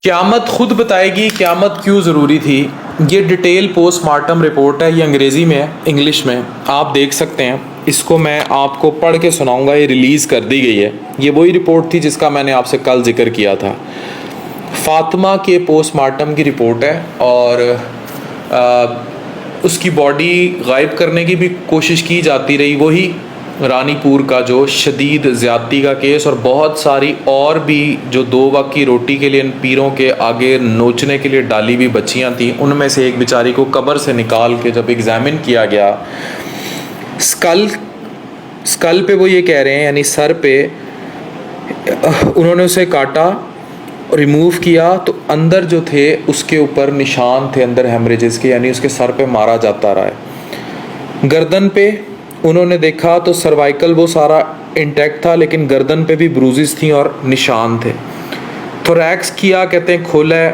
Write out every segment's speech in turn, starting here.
क़यामत खुद बताएगी क़यामत क्यों ज़रूरी थी। ये डिटेल पोस्टमार्टम रिपोर्ट है, ये अंग्रेज़ी में है, इंग्लिश में आप देख सकते हैं। इसको मैं आपको पढ़ के सुनाऊंगा। ये रिलीज़ कर दी गई है। ये वही रिपोर्ट थी जिसका मैंने आपसे कल जिक्र किया था। फ़ातिमा के पोस्टमार्टम की रिपोर्ट है और उसकी बॉडी गायब करने की भी कोशिश की जाती रही। वही रानीपुर का जो शदीद ज़्यादती का केस और बहुत सारी और भी जो 2 वक्त की रोटी के लिए इन पीरों के आगे नोचने के लिए डाली हुई बच्चियां थीं, उनमें से एक बेचारी को कब्र से निकाल के जब एग्ज़ामिन किया गया, स्कल पे वो ये कह रहे हैं, यानी सर पे उन्होंने उसे काटा, रिमूव किया तो अंदर जो थे उसके ऊपर निशान थे अंदर हेमरेजेस के, यानी उसके सर पे मारा जाता रहा है। गर्दन पे उन्होंने देखा तो सर्वाइकल वो सारा इंटैक्ट था, लेकिन गर्दन पे भी ब्रूजेस थी और निशान थे। थोरैक्स किया, कहते हैं खोला है,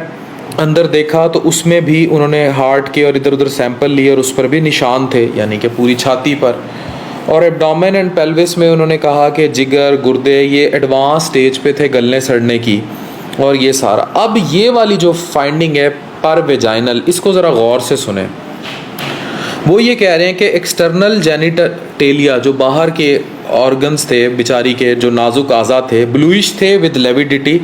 अंदर देखा तो उसमें भी उन्होंने हार्ट के और इधर उधर सैंपल लिए और उस पर भी निशान थे, यानी कि पूरी छाती पर। और एब्डोमेन एंड पेल्विस में उन्होंने कहा कि जिगर गुर्दे ये एडवांस स्टेज पे थे गलने सड़ने की, और ये सारा। अब ये वाली जो फाइंडिंग है पर वेजाइनल, इसको ज़रा गौर से सुने। वो ये कह रहे हैं कि एक्सटर्नल जेनिटेलिया जो बाहर के ऑर्गन्स थे बेचारी के, जो नाजुक आज़ा थे, ब्लूइश थे विद लेविडिटी,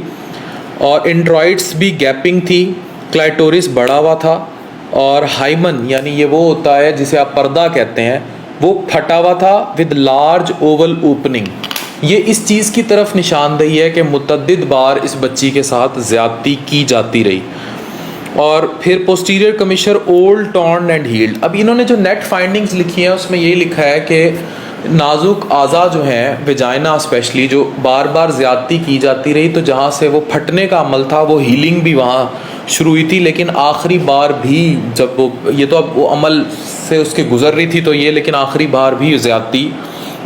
और इंट्रॉइड्स भी गैपिंग थी, क्लाइटोरिस बढ़ा हुआ था, और हाइमन यानी ये वो होता है जिसे आप पर्दा कहते हैं, वो फटा हुआ था विद लार्ज ओवल ओपनिंग। ये इस चीज़ की तरफ निशानदेही है कि मुतअद्दिद बार इस बच्ची के साथ ज़्यादती की जाती रही। और फिर posterior commissure old torn and healed. अब इन्होंने जो नेट फाइंडिंग्स लिखी हैं उसमें ये लिखा है कि नाजुक आज़ा जो हैं, वेजाइना स्पेशली, जो बार बार ज़्यादती की जाती रही, तो जहाँ से वो फटने का अमल था वो हीलिंग भी वहाँ शुरू हुई थी, लेकिन आखिरी बार भी जब वो, ये तो अब वो अमल से उसके गुजर रही थी तो ये, लेकिन आखिरी बार भी ज़्यादती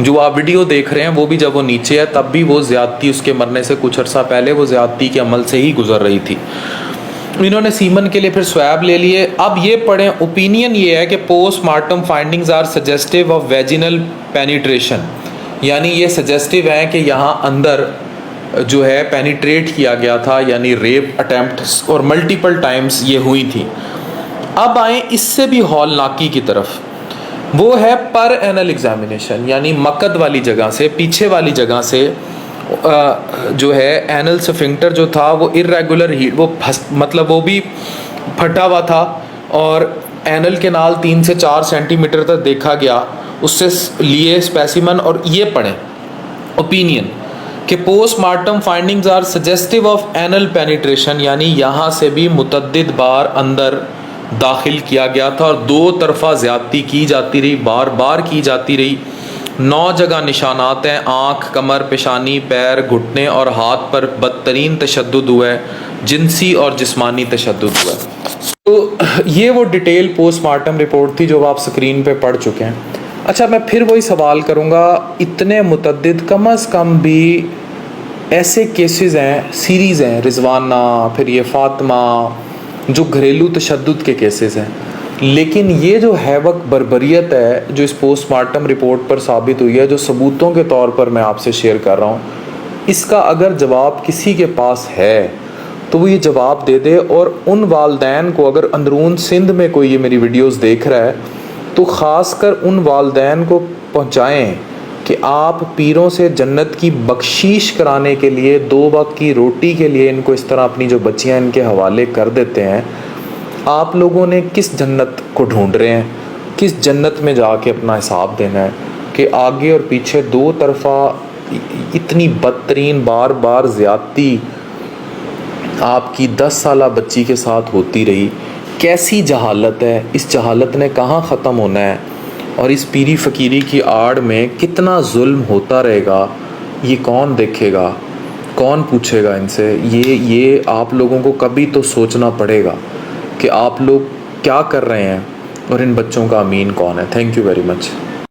जो आप वीडियो देख रहे हैं वो भी जब वो नीचे है तब भी वो ज़्यादती उसके मरने से कुछ अर्सा पहले वो ज़्यादती के अमल से ही गुजर रही थी। इन्होंने सीमन के लिए फिर स्वैब ले लिए। अब ये पढ़ें, ओपिनियन ये है कि postmortem findings are suggestive of vaginal penetration, यानी ये सजेस्टिव है कि यहाँ अंदर जो है पेनिट्रेट किया गया था, यानी रेप अटैम्प्ट्स और मल्टीपल टाइम्स ये हुई थी। अब आए इससे भी हौलनाकी की तरफ, वो है पर एनल एग्जामिनेशन, यानी मकद वाली जगह से, पीछे वाली जगह से जो है एनल स्फिंक्टर जो था वो इर्रेगुलर हीट, वो मतलब वो भी फटा हुआ था, और एनल के नाल 3 से 4 सेंटीमीटर तक देखा गया, उससे लिए स्पेसिमन। और ये पढ़ें ओपिनियन कि postmortem findings are suggestive of anal penetration, यानी यहाँ से भी मुतअद्दिद बार अंदर दाखिल किया गया था और 2 तरफा ज़्यादती की जाती रही, बार बार की जाती रही। 9 जगह निशानात हैं, आँख, कमर, पेशानी, पैर, घुटने और हाथ पर बदतरीन तशद्दुद हुआ है, जिनसी और जिस्मानी तशद्दुद हुआ है। तो ये वो डिटेल पोस्टमार्टम रिपोर्ट थी जो आप स्क्रीन पे पढ़ चुके हैं। अच्छा, मैं फिर वही सवाल करूँगा, इतने मुतअद्दिद कम अज़ कम भी ऐसे केसेस हैं, सीरीज़ हैं, रिजवाना, फिर ये फ़ातिमा, जो घरेलू तशद्दुद के केसेस हैं, लेकिन ये जो हैवक बर्बरियत है जो इस पोस्टमार्टम रिपोर्ट पर साबित हुई है, जो सबूतों के तौर पर मैं आपसे शेयर कर रहा हूँ, इसका अगर जवाब किसी के पास है तो वो ये जवाब दे दे। और उन वालदैन को, अगर अंदरून सिंध में कोई ये मेरी वीडियोस देख रहा है तो ख़ासकर उन वालदैन को पहुँचाएँ कि आप पीरों से जन्नत की बख्शीश कराने के लिए 2 वक्त की रोटी के लिए इनको इस तरह अपनी जो बच्चियाँ इनके हवाले कर देते हैं। आप लोगों ने किस जन्नत को ढूंढ रहे हैं, किस जन्नत में जाके अपना हिसाब देना है कि आगे और पीछे 2 तरफा इतनी बदतरीन बार बार ज़्यादती आपकी 10 साला बच्ची के साथ होती रही। कैसी जहालत है, इस जहालत ने कहाँ ख़त्म होना है, और इस पीरी फ़कीरी की आड़ में कितना जुल्म होता रहेगा, ये कौन देखेगा, कौन पूछेगा इनसे। ये आप लोगों को कभी तो सोचना पड़ेगा कि आप लोग क्या कर रहे हैं और इन बच्चों का अमीन कौन है। Thank you very much.